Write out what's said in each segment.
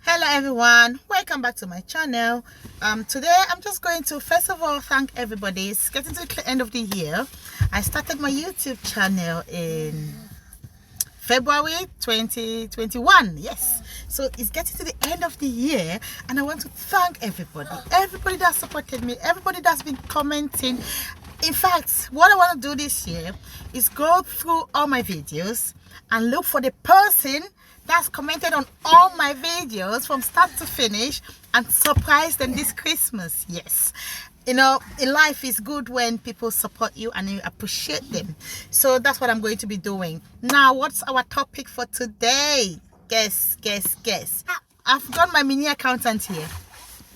Hello everyone, welcome back to my channel. Today I'm just going to first of all thank everybody. It's getting to the end of the year. I started my YouTube channel in February 2021. Yes, so it's getting to the end of the year and I want to thank everybody that supported me, everybody that's been commenting. In fact, what I want to do this year is go through all my videos and look for the person that's commented on all my videos from start to finish and surprise them this Christmas. Yes, you know, in life is good when people support you and you appreciate them. So that's what I'm going to be doing. Now, what's our topic for today? Guess. I've got my mini accountant here.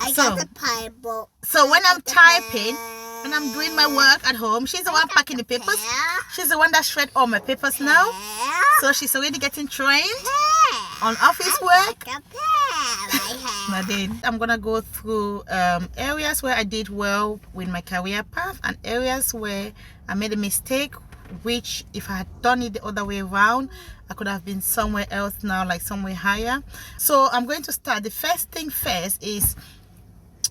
I got the Bible. So when I'm typing, when I'm doing my work at home, she's the one packing the papers. She's the one that shred all my papers now. So she's already getting trained on office work. Nadine, I'm gonna go through areas where I did well with my career path and areas where I made a mistake, which if I had done it the other way around, I could have been somewhere else now, like somewhere higher. So I'm going to start. The first thing first is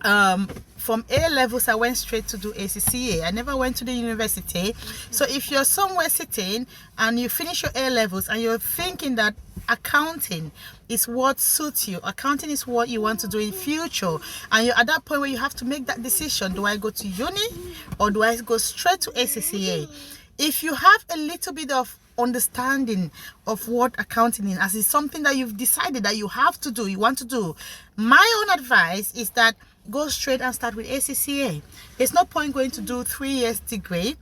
from A levels I went straight to do ACCA. I never went to the university. So if you're somewhere sitting and you finish your A levels and you're thinking that accounting is what suits you, accounting is what you want to do in future, and you're at that point where you have to make that decision, do I go to uni or do I go straight to ACCA? If you have a little bit of understanding of what accounting is, as it's something that you've decided that you have to do, you want to do, my own advice is that go straight and start with ACCA. There's no point going to do 3 years degree.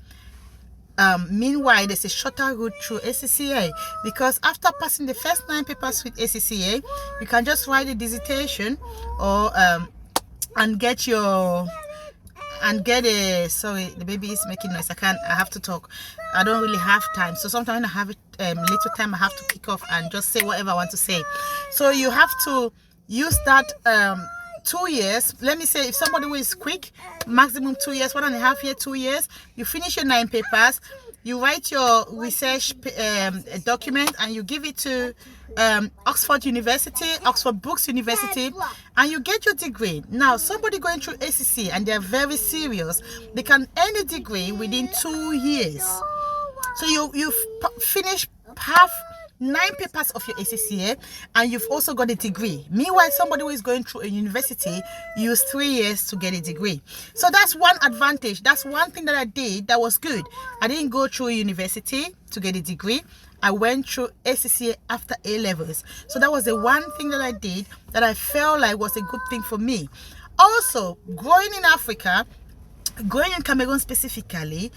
Meanwhile, there's a shorter route through ACCA, because after passing the first 9 papers with ACCA, you can just write a dissertation or and get a, sorry, the baby is making noise. I have to talk. I don't really have time. So sometimes when I have little time, I have to kick off and just say whatever I want to say. So you have to use that 2 years. Let me say, if somebody who is quick, maximum 2 years, 1.5 years, 2 years, you finish your 9 papers, you write your research document and you give it to Oxford University, Oxford Brookes University, and you get your degree. Now, somebody going through ACC and they're very serious, they can earn a degree within 2 years. So you've finished half 9 papers of your ACCA and you've also got a degree. Meanwhile, somebody who is going through a university used 3 years to get a degree. So that's one advantage. That's one thing that I did that was good. I didn't go through a university to get a degree. I went through ACCA after A levels. So that was the one thing that I did that I felt like was a good thing for me. Also, growing in Africa, growing in Cameroon specifically,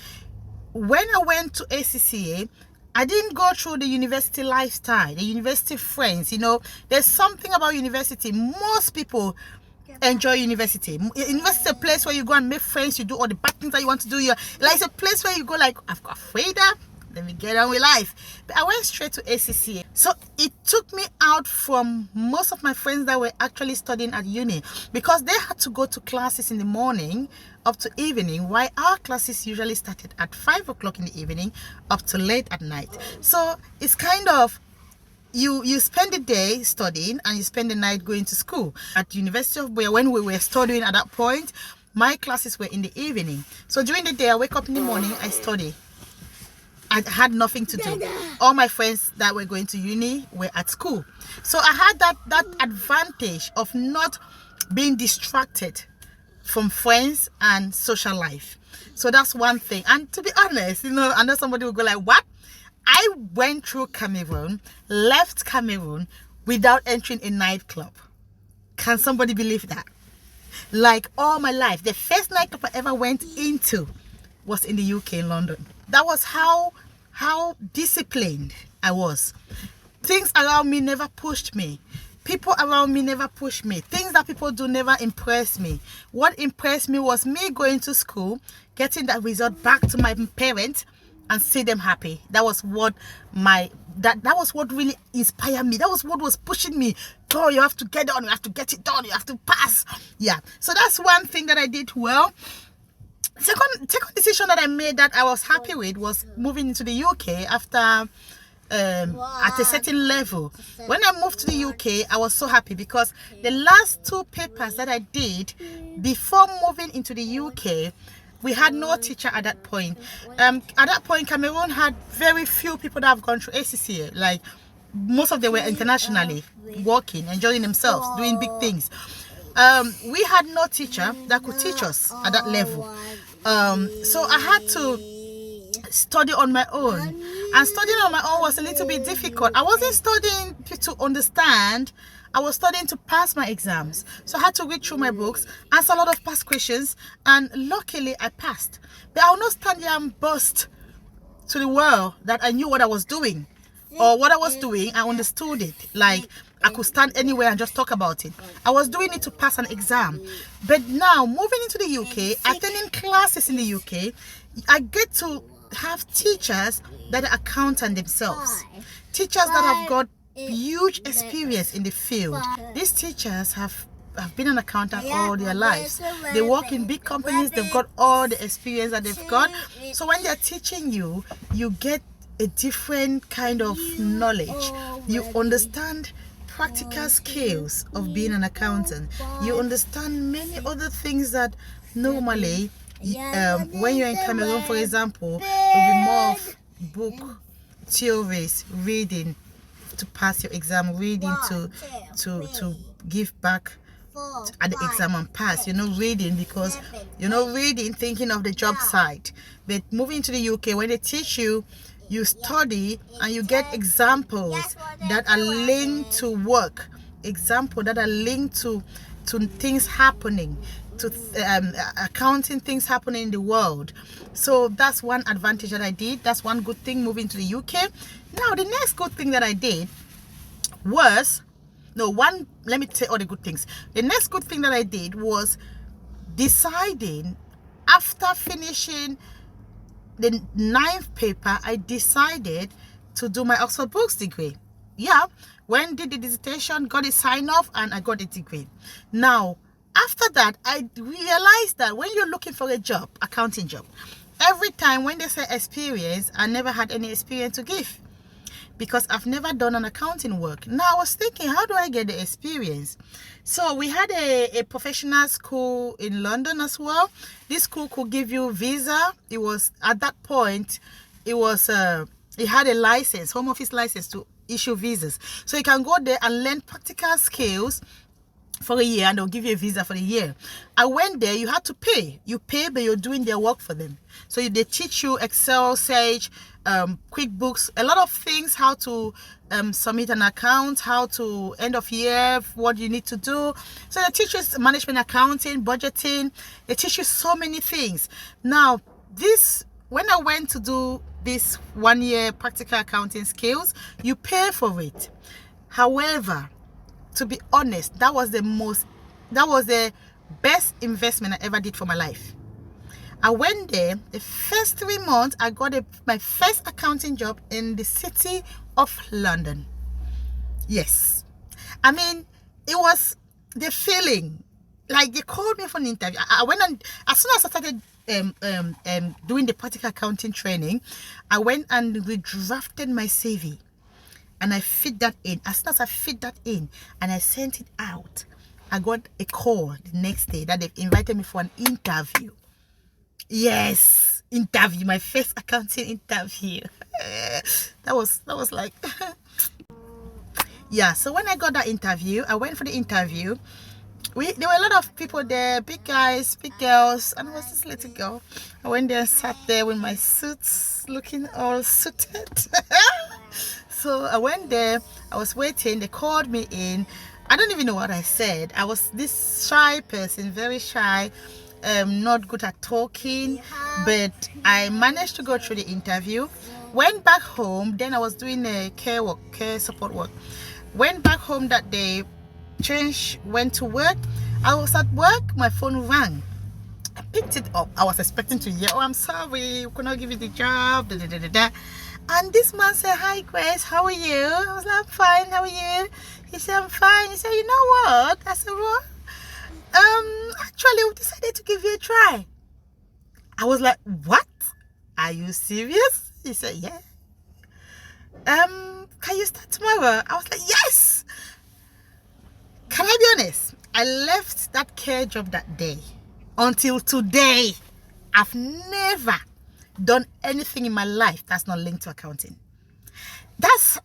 when I went to ACCA, I didn't go through the university lifestyle, the university friends. You know, there's something about university. Most people enjoy university. University is a place where you go and make friends. You do all the bad things that you want to do. It's a place where you go like, I've got freedom, let me get on with life. But I went straight to ACCA. So it took me out from most of my friends that were actually studying at uni, because they had to go to classes in the morning up to evening, while our classes usually started at 5 o'clock in the evening up to late at night. So it's kind of, you spend the day studying and you spend the night going to school. At University of Boya, when we were studying at that point, my classes were in the evening. So during the day, I wake up in the morning, I study. I had nothing to do. All my friends that were going to uni were at school. So I had that advantage of not being distracted from friends and social life. So that's one thing. And to be honest, you know, I know somebody will go like, what? I went through Cameroon, left Cameroon without entering a nightclub. Can somebody believe that? Like, all my life, the first nightclub I ever went into was in the UK, in London. That was how disciplined I was. Things around me never pushed me. People around me never pushed me. Things that people do never impress me. What impressed me was me going to school, getting that result back to my parents and see them happy. That was what that was what really inspired me. That was what was pushing me. Oh, you have to get on, you have to get it done, you have to pass. Yeah. So that's one thing that I did well. Second decision that I made that I was happy with was moving into the UK after at a certain level. When I moved to the UK, I was so happy because the last 2 papers that I did before moving into the UK, we had no teacher at that point. At that point, Cameroon had very few people that have gone through ACCA. Like, most of them were internationally working, enjoying themselves, doing big things. We had no teacher that could teach us at that level. So I had to study on my own. And studying on my own was a little bit difficult. I wasn't studying to understand. I was studying to pass my exams. So I had to read through my books, answer a lot of past questions, and luckily I passed. But I will not stand here and boast to the world that I knew what I was doing. Or what I was doing, I understood it. Like, I could stand anywhere and just talk about it. I was doing it to pass an exam. But now, moving into the UK, attending classes in the UK, I get to have teachers that are accountant themselves. Teachers that have got huge experience in the field. These teachers have been an accountant all their lives. They work in big companies. They've got all the experience that they've got. So when they're teaching you, you get a different kind of knowledge. You understand practical skills of being an accountant. You understand many other things that normally when you're in Cameroon, for example, it will be more of book theories, reading to pass your exam, reading to give back at the exam and pass. You're not reading because you're not reading thinking of the job site. But moving to the UK, when they teach you, you study and you get examples that are linked to work, examples that are linked to things happening, to accounting things happening in the world. So that's one advantage that I did. That's one good thing moving to the UK. Now the next good thing that I did was, let me say all the good things. The next good thing that I did was deciding, after finishing the 9th paper, I decided to do my Oxford Books degree. Yeah, when did the dissertation, got it signed off, and I got a degree. Now, after that, I realized that when you're looking for a job, accounting job, every time when they say experience, I never had any experience to give because I've never done an accounting work. Now I was thinking, how do I get the experience? So we had a professional school in London as well. This school could give you visa. It was, at that point, it had a license, home office license to issue visas. So you can go there and learn practical skills for a year, and they'll give you a visa for the year. I went there. You had to pay. You pay, but you're doing their work for them. So they teach you Excel, Sage, QuickBooks, a lot of things, how to submit an account, how to end of year, what you need to do. So they teach you management accounting, budgeting. They teach you so many things. Now, when I went to do this 1 year practical accounting skills, you pay for it. However, to be honest, that was the best investment I ever did for my life. I went there, the first 3 months, I got my first accounting job in the city of London. Yes. I mean, it was the feeling, like they called me for an interview. I went, and as soon as I started doing the practical accounting training, I went and redrafted my CV. And I fit that in. As soon as I fit that in and I sent it out, I got a call the next day that they've invited me for an interview. Yes, interview, my first accounting interview. that was like yeah. So when I got that interview, I went for the interview. There were a lot of people there, big guys, big girls, and I was this little girl. I went there and sat there with my suits, looking all suited. So I went there, I was waiting, they called me in. I don't even know what I said. I was this shy person, very shy, not good at talking, but I managed to go through the interview. Went back home, then I was doing a care support work. Went back home that day, changed, went to work. I was at work, my phone rang. I picked it up. I was expecting to hear, "Oh, I'm sorry, we could not give you the job." And this man said, "Hi Grace, how are you?" I was like, "I'm fine, how are you?" He said, "I'm fine." He said, "You know what?" I said, "What?" Actually, we decided to give you a try." I was like, "What? Are you serious?" He said, "Yeah." can you start tomorrow? I was like, yes. Can I be honest? I left that care job that day. Until today, I've never done anything in my life that's not linked to accounting. That's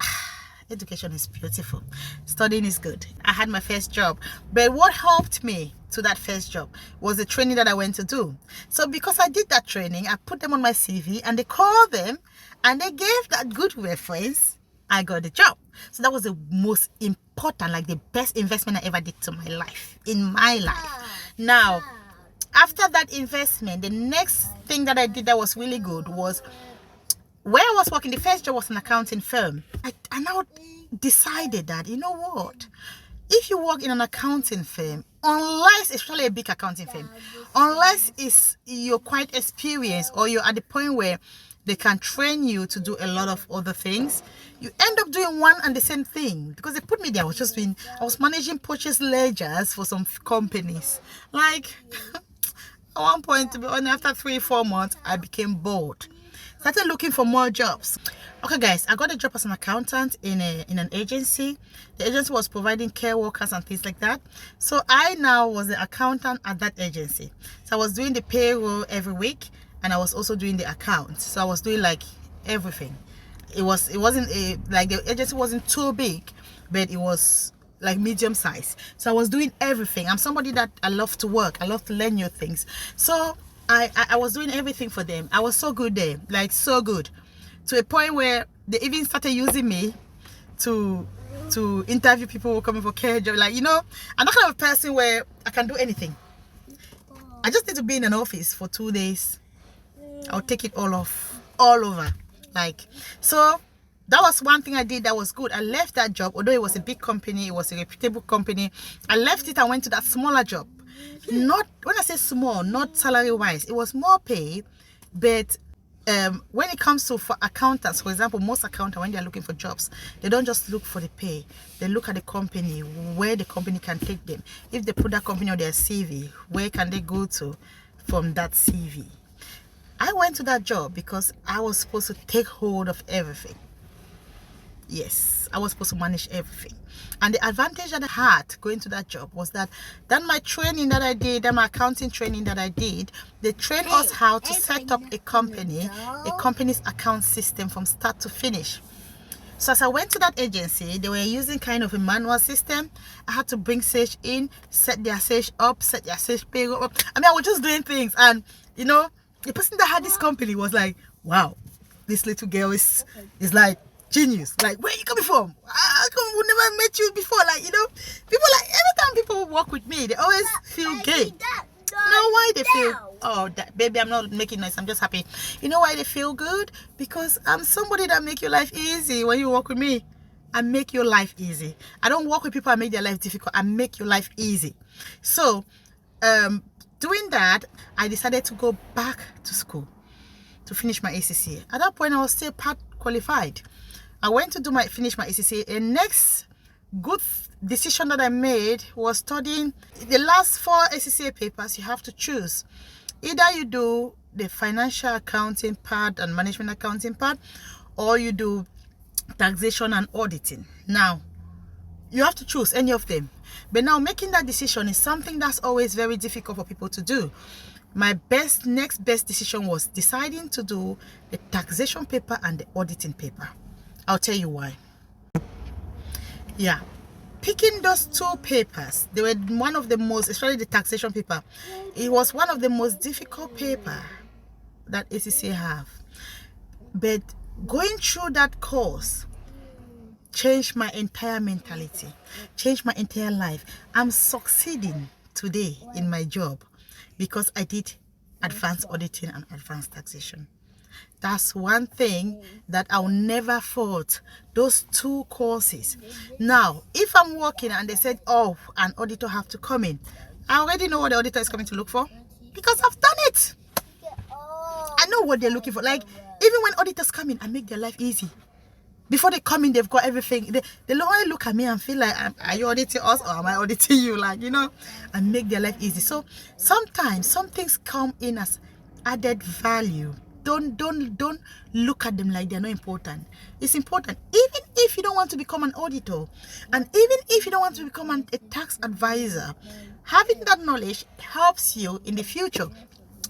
education is beautiful. Studying is good. I had my first job, but what helped me to that first job was the training that I went to do. So because I did that training, I put them on my CV and they called them and they gave that good reference. I got the job. So that was the most important, like the best investment I ever did to my life, in my life. Now, after that investment, the next thing that I did that was really good was where I was working. The first job was an accounting firm. I now decided that, you know what? If you work in an accounting firm, unless, especially a big accounting firm, unless you're quite experienced or you're at the point where they can train you to do a lot of other things, you end up doing one and the same thing. Because they put me there, I was managing purchase ledgers for some companies. Like, at one point, to be honest, after 3-4 months, I became bored. Started looking for more jobs. Okay, guys, I got a job as an accountant in an agency. The agency was providing care workers and things like that. So I now was the accountant at that agency. So I was doing the payroll every week, and I was also doing the accounts. So I was doing like everything. It wasn't like the agency wasn't too big, but it was like medium size. So I was doing everything. I'm somebody that I love to work. I love to learn new things. So I was doing everything for them. I was so good there, like so good, to a point where they even started using me to interview people who were coming for care job. Like, you know, I'm not kind of a person where I can do anything. I just need to be in an office for 2 days. I'll take it all over. Like, so that was one thing I did that was good. I left that job, although it was a big company, it was a reputable company. I left it and went to that smaller job. Not, when I say small, not salary wise, it was more pay, but when it comes to for accountants, for example, most accountants, when they're looking for jobs, they don't just look for the pay. They look at the company, where the company can take them. If they put that company on their CV, where can they go to from that CV? I went to that job because I was supposed to take hold of everything. Yes, I was supposed to manage everything. And the advantage that I had going to that job was that my training that I did, my accounting training that I did, they trained us how to set up a company's account system from start to finish. So as I went to that agency, they were using kind of a manual system. I had to bring Sage in, set their Sage up, set their Sage payroll up. I mean, I was just doing things. And, you know, the person that had this company was like, wow, this little girl is like genius. Like, where you coming from? We never met you before. Like, you know, people like, every time people work with me, they always feel gay. You know why they feel, oh, baby, I'm not making noise, I'm just happy. You know why they feel good? Because I'm somebody that make your life easy. When you work with me, I make your life easy. I don't work with people I make their life difficult. I make your life easy. So doing that, I decided to go back to school to finish my ACCA. At that point, I was still part qualified. I went to finish my ACCA. The next good decision that I made was studying the last 4 ACCA papers. You have to choose. Either you do the financial accounting part and management accounting part, or you do taxation and auditing. Now, you have to choose any of them. But now making that decision is something that's always very difficult for people to do. My next best decision was deciding to do the taxation paper and the auditing paper. I'll tell you why. Yeah, picking those 2 papers, they were one of the most, especially the taxation paper, it was one of the most difficult paper that ACCA have. But going through that course changed my entire mentality, changed my entire life. I'm succeeding today in my job because I did advanced auditing and advanced taxation. That's one thing that I'll never fault, those 2 courses. Now, if I'm working and they said, oh, an auditor have to come in, I already know what the auditor is coming to look for because I've done it. I know what they're looking for. Like, even when auditors come in, I make their life easy. Before they come in, they've got everything. They only look at me and feel like, are you auditing us or am I auditing you? Like, you know, and make their life easy. So sometimes some things come in as added value don't look at them like they're not important. It's important. Even if you don't want to become an auditor, and even if you don't want to become a tax advisor, having that knowledge helps you in the future.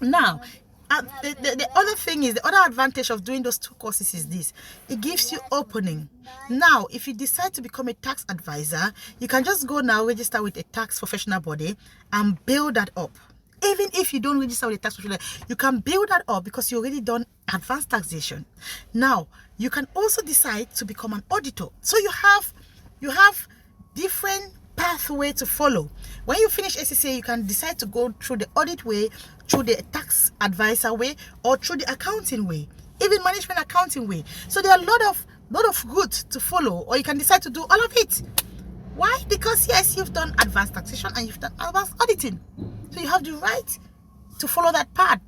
Now, the other thing is, the other advantage of doing those two courses is this: it gives you opening. Now, if you decide to become a tax advisor, you can just go now, register with a tax professional body and build that up. Even if you don't register with a tax professional, you can build that up because you already done advanced taxation. Now, you can also decide to become an auditor. So you have different pathway to follow. When you finish ACCA, you can decide to go through the audit way, through the tax advisor way, or through the accounting way, even management accounting way. So there are a lot of routes to follow, or you can decide to do all of it. Why? Because yes, you've done advanced taxation and you've done advanced auditing, so you have the right to follow that path.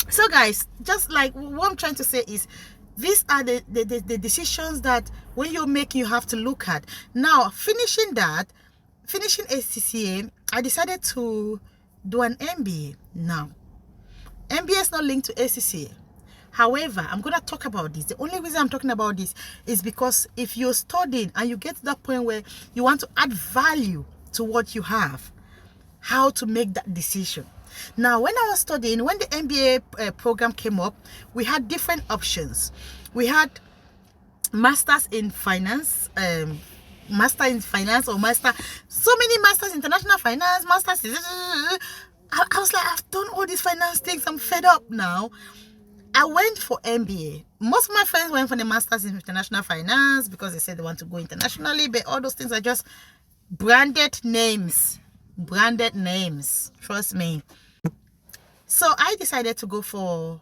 So guys, just like what I'm trying to say is, these are the decisions that when you're making, you have to look at. Now, finishing ACCA, I decided to do an MBA. Now, MBA is not linked to ACCA. However, I'm going to talk about this. The only reason I'm talking about this is because if you're studying and you get to that point where you want to add value to what you have, how to make that decision. Now, when I was studying, when the MBA program came up, we had different options. We had masters in finance, master in finance, or master, so many masters, international finance, masters. I was like, I've done all these finance things. I'm fed up now. I went for MBA. Most of my friends went for the masters in international finance because they said they want to go internationally, but all those things are just branded names. Branded names, trust me. So I decided to go for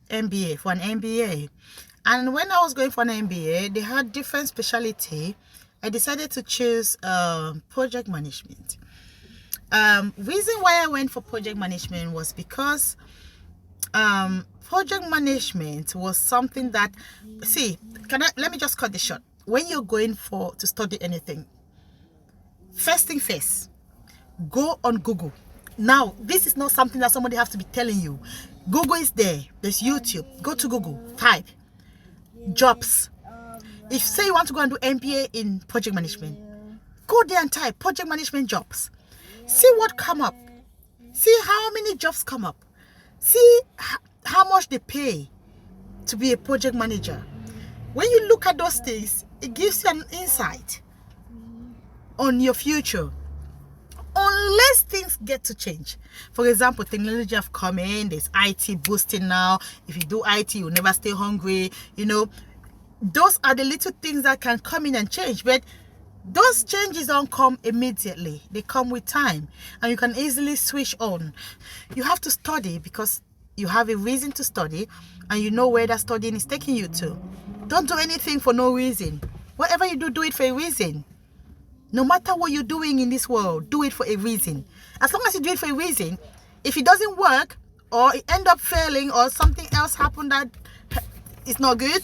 an MBA. And when I was going for an MBA, they had different specialty. I decided to choose project management. Reason why I went for project management was because project management was something that, let me just cut this short. When you're going to study anything, first thing first, go on Google. Now, this is not something that somebody has to be telling you. Google is there. There's YouTube. Go to Google. Type jobs. If say you want to go and do MBA in project management, go there and type project management jobs. See what come up. See how many jobs come up. See how much they pay to be a project manager. When you look at those things, it gives you an insight on your future. Unless things get to change. For example, technology have come in, there's IT boosting now. If you do IT, you'll never stay hungry. You know, those are the little things that can come in and change. But those changes don't come immediately. They come with time. And you can easily switch on. You have to study because you have a reason to study. And you know where that studying is taking you to. Don't do anything for no reason. Whatever you do, do it for a reason. No matter what you're doing in this world, do it for a reason. As long as you do it for a reason, if it doesn't work, or it end up failing, or something else happened that is not good,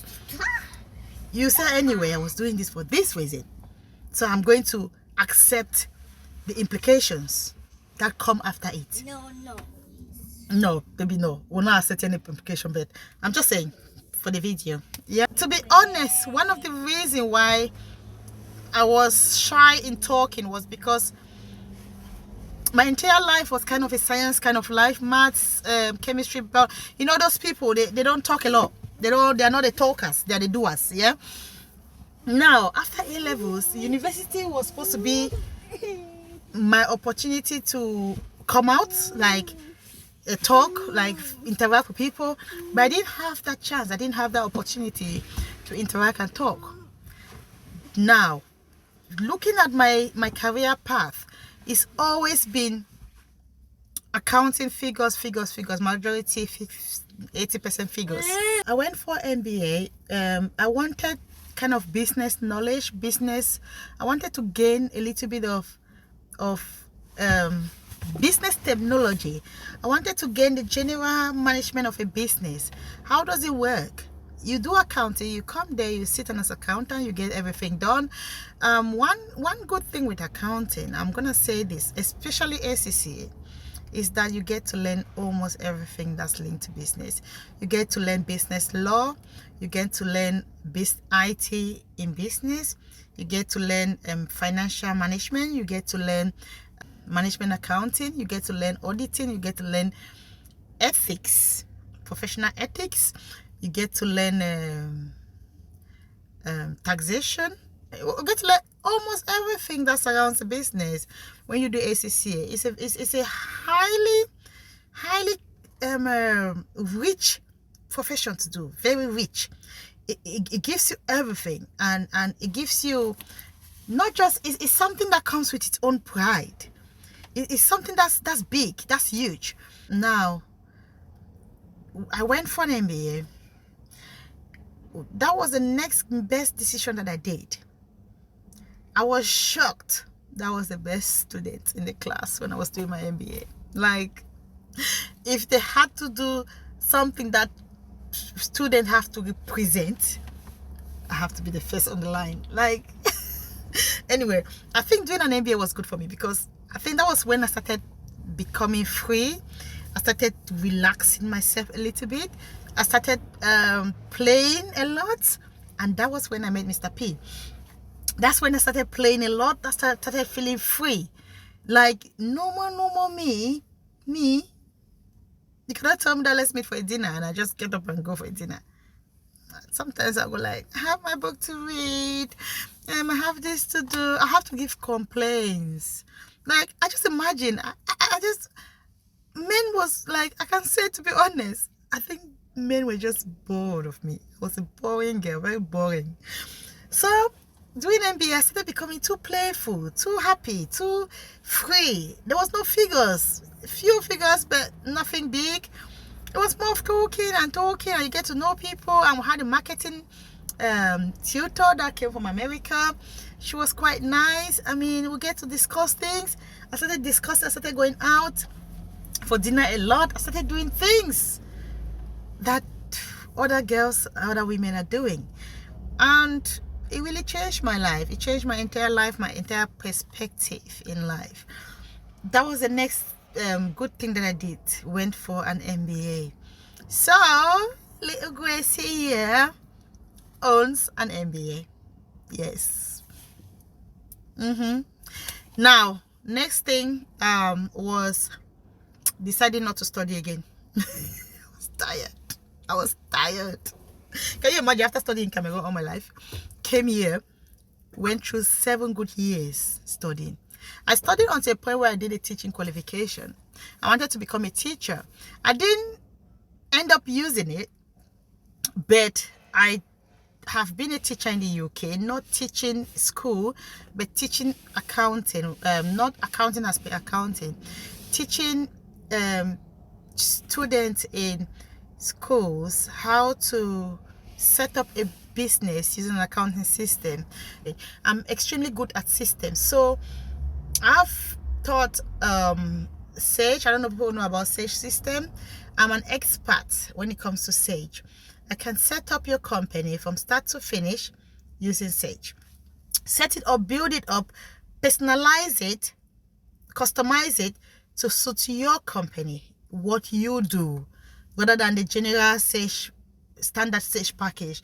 you say, anyway, I was doing this for this reason. So I'm going to accept the implications that come after it. No, baby, no. We'll not accept any implication, but I'm just saying for the video. Yeah. To be honest, one of the reasons why I was shy in talking was because my entire life was kind of a science kind of life, maths, chemistry. But you know, those people, they don't talk a lot. They're not the talkers, they're the doers. Yeah. Now, after A levels, university was supposed to be my opportunity to come out, like talk, like interact with people. But I didn't have that chance. I didn't have that opportunity to interact and talk. Now, looking at my career path, it's always been accounting, figures, majority 80% figures. I went for MBA. I wanted kind of business knowledge, I wanted to gain a little bit of business technology. I wanted to gain the general management of a business. How does it work? You do accounting, you come there, you sit as an accountant, you get everything done. One good thing with accounting, I'm gonna say this, especially ACCA, is that you get to learn almost everything that's linked to business. You get to learn business law, you get to learn IT in business, you get to learn financial management, you get to learn management accounting, you get to learn auditing, you get to learn ethics, professional ethics, you get to learn taxation. You get to learn almost everything that surrounds the business when you do ACCA. It's a highly rich profession to do, very rich. It gives you everything, and it gives you not just, it's something that comes with its own pride. It's something that's big, that's huge. Now, I went for an MBA. That was the next best decision that I did. I was shocked that I was the best student in the class when I was doing my MBA. Like, if they had to do something that students have to represent, I have to be the first on the line. Like, anyway, I think doing an MBA was good for me because I think that was when I started becoming free. I started relaxing myself a little bit. I started playing a lot, and that was when I met Mr. P. That's when I started playing a lot. I started feeling free. Like, no more me. You cannot tell me that let's meet for a dinner and I just get up and go for a dinner. Sometimes I go like, I have my book to read, I have this to do. I have to give complaints. Like, I just imagine, men was like, I can say, to be honest, I think men were just bored of me. I was a boring girl, very boring. So doing MBA, I started becoming too playful, too happy, too free. There was no figures, few figures, but nothing big. It was more of talking, and you get to know people. And we had a marketing tutor that came from America. She was quite nice. I mean, we get to discuss things. I started going out for dinner a lot. I started doing things that other girls, other women are doing. And it really changed my life. It changed my entire life, my entire perspective in life. That was the next good thing that I did. Went for an MBA. So, little Gracie here owns an MBA. Yes. Now, next thing was deciding not to study again. I was tired. Can you imagine, after studying in Cameroon all my life, came here, went through 7 good years studying. I studied until a point where I did a teaching qualification. I wanted to become a teacher. I didn't end up using it, but I have been a teacher in the UK, not teaching school, but teaching accounting, not accounting as per accounting, teaching students in schools how to set up a business using an accounting system. I'm extremely good at systems, so I've taught Sage. I don't know if people know about Sage system. I'm an expert when it comes to Sage. I can set up your company from start to finish using Sage. Set it up, build it up, personalize it, customize it to suit your company, what you do, rather than the general Sage, standard Sage package.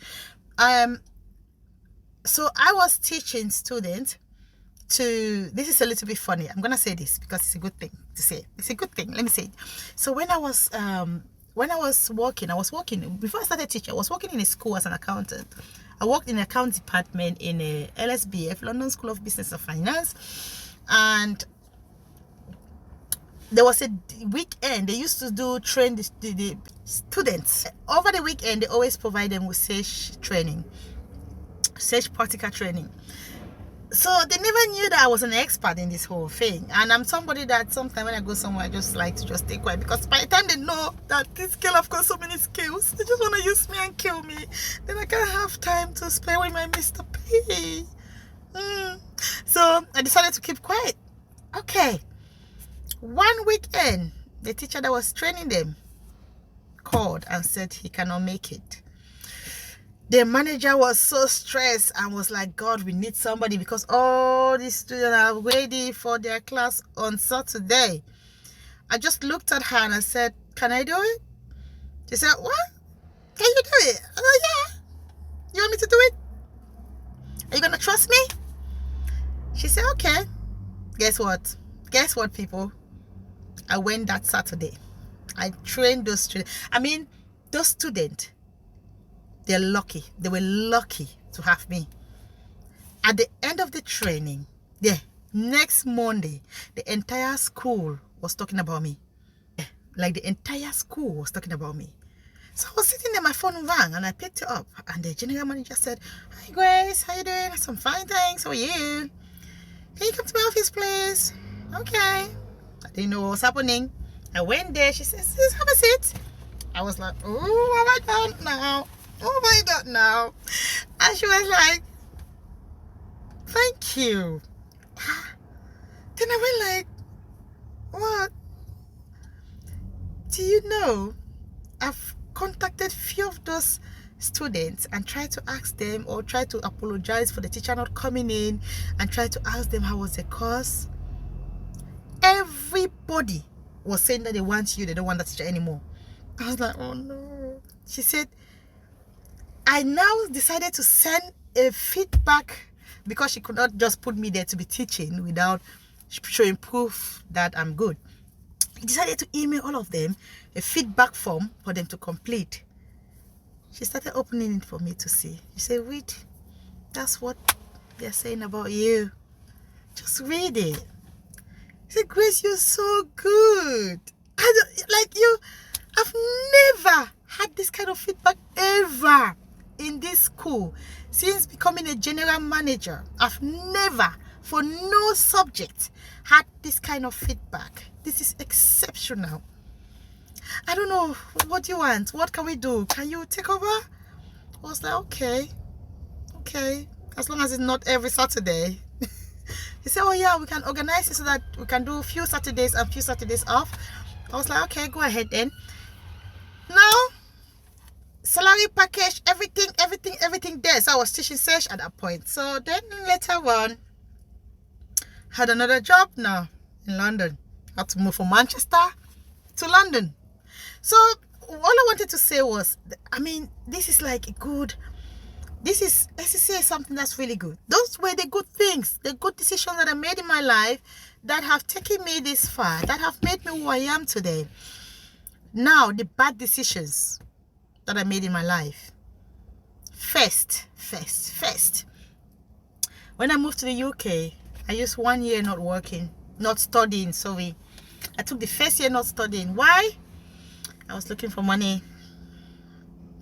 So I was teaching students to, this is a little bit funny. I'm gonna say this because it's a good thing to say. It's a good thing. Let me say it. So when I was working before I started teaching. I was working in a school as an accountant. I worked in the account department in a LSBF, London School of Business and Finance, and there was a weekend they used to train the students. Over the weekend, they always provide them with Sage training, Sage practical training. So they never knew that I was an expert in this whole thing. And I'm somebody that sometimes when I go somewhere, I just like to just stay quiet, because by the time they know that this girl have got so many skills, they just want to use me and kill me. Then I can't have time to spare with my Mr. P. So I decided to keep quiet. Okay. One weekend, the teacher that was training them called and said he cannot make it. The manager was so stressed and was like, God, we need somebody because all these students are ready for their class on Saturday. I just looked at her and I said, can I do it? She said, what? Can you do it? I said, yeah. You want me to do it? Are you going to trust me? She said, okay. Guess what? Guess what, people? I went that Saturday. I trained those students. I mean, those students, they're lucky. They were lucky to have me. At the end of the training, the next Monday, the entire school was talking about me. Like the entire school was talking about me. So I was sitting there, my phone rang and I picked it up. And the general manager said, hi Grace, how you doing? I said, I'm fine, thanks. How are you? Can you come to my office, please? Okay. I didn't know what was happening. I went there. She says, have a seat. I was like, oh, what have I done now? Oh my God, now. And she was like, thank you. Then I went like, what? Do you know, I've contacted few of those students and tried to ask them or try to apologize for the teacher not coming in and try to ask them how was the course. Everybody was saying that they want you, they don't want that teacher anymore. I was like, oh no. She said, I now decided to send a feedback because she could not just put me there to be teaching without showing proof that I'm good. I decided to email all of them a feedback form for them to complete. She started opening it for me to see. She said, read. That's what they're saying about you. Just read it. She said, Grace, you're so good. I've never had this kind of feedback ever in this school. Since becoming a general manager, I've never, for no subject, had this kind of feedback. This is exceptional. I don't know, what do you want? What can we do? Can you take over? I was like, okay, as long as it's not every Saturday. He said, oh yeah, we can organize it so that we can do a few Saturdays and few Saturdays off. I was like, okay, go ahead then. Now, salary package, everything there. So I was teaching search at that point. So then later on, had another job now in London. I had to move from Manchester to London. So all I wanted to say was, I mean, this is like a good, this is ACCA, something that's really good. Those were the good things, the good decisions that I made in my life that have taken me this far, that have made me who I am today. Now, the bad decisions that I made in my life. First. When I moved to the UK, I used 1 year not studying, sorry. I took the first year not studying. Why? I was looking for money.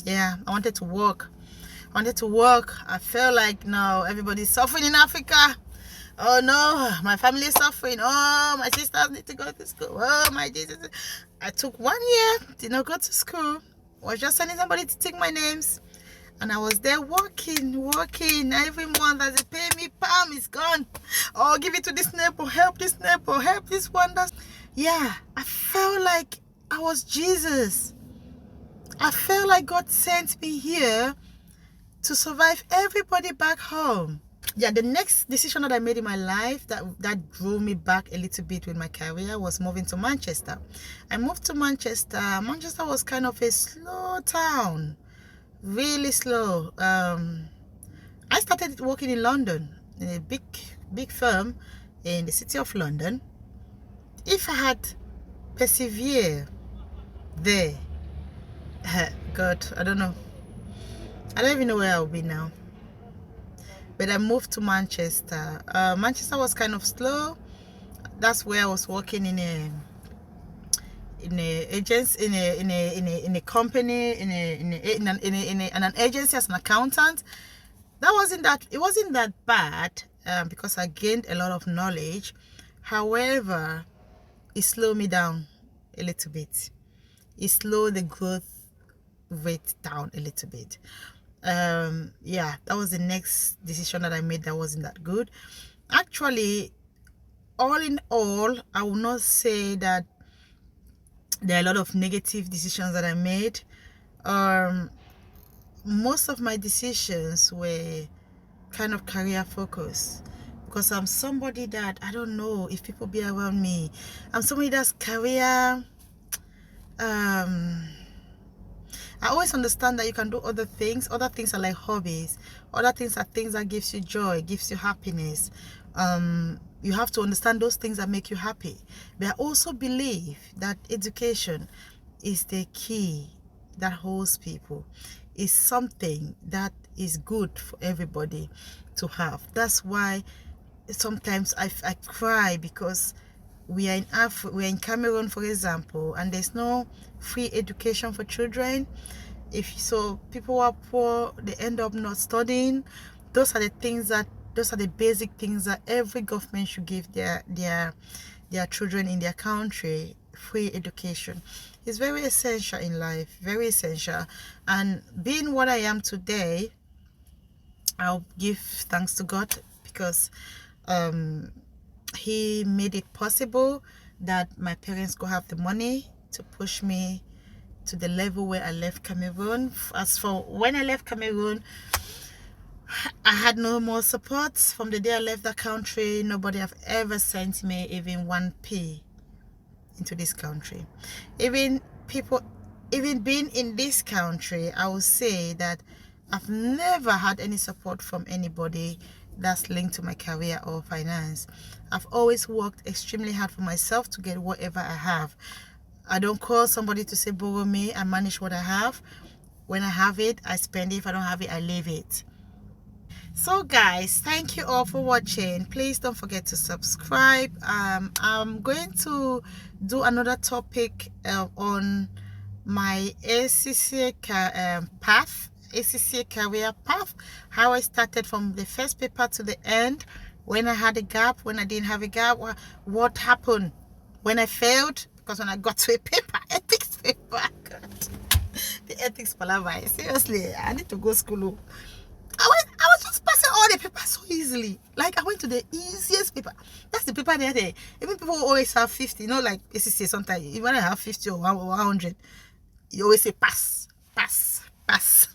Yeah, I wanted to work. I felt like, no, everybody's suffering in Africa. Oh no, my family is suffering. Oh, my sisters need to go to school. Oh my Jesus. I took 1 year, did not go to school. Was just sending somebody to take my names. And I was there working. Every month as they pay me, palm is gone. Oh, give it to this neighbor, help this one. Yeah, I felt like I was Jesus. I felt like God sent me here to survive everybody back home. Yeah, the next decision that I made in my life that drew me back a little bit with my career was moving to Manchester. I moved to Manchester. Manchester was kind of a slow town, really slow. I started working in London, in a big firm in the city of London. If I had persevered there, God, I don't know. I don't even know where I'll be now. But I moved to Manchester. Manchester was kind of slow. That's where I was working in a agency, in a company, in an agency as an accountant. It wasn't that bad because I gained a lot of knowledge. However, it slowed me down a little bit. It slowed the growth rate down a little bit. Yeah, that was the next decision that I made that wasn't that good. Actually, all in all, I will not say that there are a lot of negative decisions that I made. Most of my decisions were kind of career focused, because I'm somebody that, I don't know if people be around me, I'm somebody that's career, I always understand that you can do other things. Other things are like hobbies. Other things are things that gives you joy, gives you happiness. You have to understand those things that make you happy. But I also believe that education is the key that holds people. It's something that is good for everybody to have. That's why sometimes I cry, because we are in Cameroon, for example, and there's no free education for children. If so, people who are poor, they end up not studying. Those are the basic things that every government should give their children in their country. Free education is very essential in life, very essential. And being what I am today, I'll give thanks to God, because He made it possible that my parents could have the money to push me to the level where I left Cameroon. As for when I left Cameroon, I had no more support. From the day I left the country, nobody have ever sent me even 1p into this country. Even being in this country, I would say that I've never had any support from anybody that's linked to my career or finance. I've always worked extremely hard for myself to get whatever I have. I don't call somebody to say borrow me. I manage what I have. When I have it, I spend it. If I don't have it, I leave it. So guys, thank you all for watching. Please don't forget to subscribe. I'm going to do another topic on my ACCA career path, how I started from the first paper to the end, when I had a gap, when I didn't have a gap, what happened when I failed, because when I got to a paper, ethics paper, God, the ethics palaver, seriously, I need to go school. I was just passing all the papers so easily. Like, I went to the easiest paper. That's the paper there. Even people always have 50, like ACCA sometimes, even when I have 50 or 100, you always say pass. That's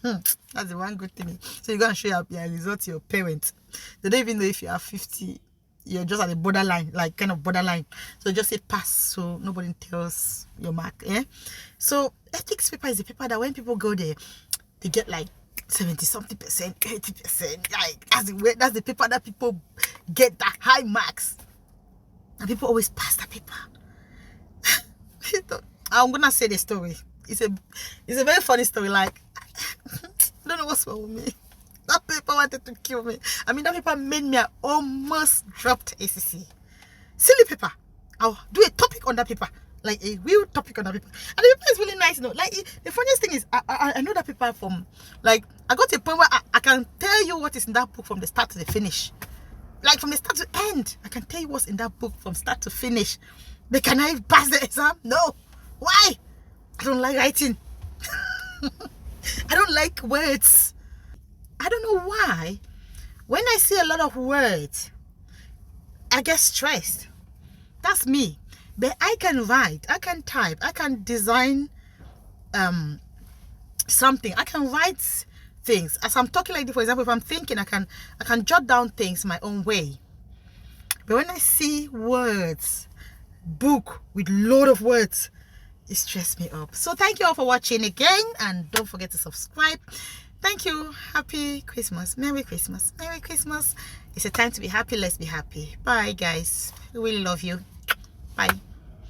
the one good thing. So you're going to show your result to your parents. They don't even know if you have 50. You're just at the borderline, like kind of borderline. So just say pass, so nobody tells your mark. So ethics paper is the paper that when people go there, they get like 70-something%, 80%. Like that's the paper that people get that high marks, and people always pass that paper. I'm gonna say the story. It's a very funny story. Like, I don't know what's wrong with me. That paper wanted to kill me. I mean, that paper made me almost dropped ACC. Silly paper. I'll do a topic on that paper, like a real topic on that paper. And the paper is really nice, Like, the funniest thing is, I know that paper from, like, I got to a point where I can tell you what is in that book from the start to the finish. Like, from the start to end, I can tell you what's in that book from start to finish. But can I pass the exam? No. Why? I don't like writing. I don't like words. I don't know why. When I see a lot of words, I get stressed. That's me. But I can write, I can type, I can design something. I can write things. As I'm talking like this, for example, if I'm thinking, I can jot down things my own way. But when I see words, book with load of words, it stresses me up. So thank you all for watching again, and don't forget to subscribe. Thank you. Happy Christmas. Merry Christmas. Merry Christmas. It's a time to be happy. Let's be happy. Bye guys. We really love you. Bye.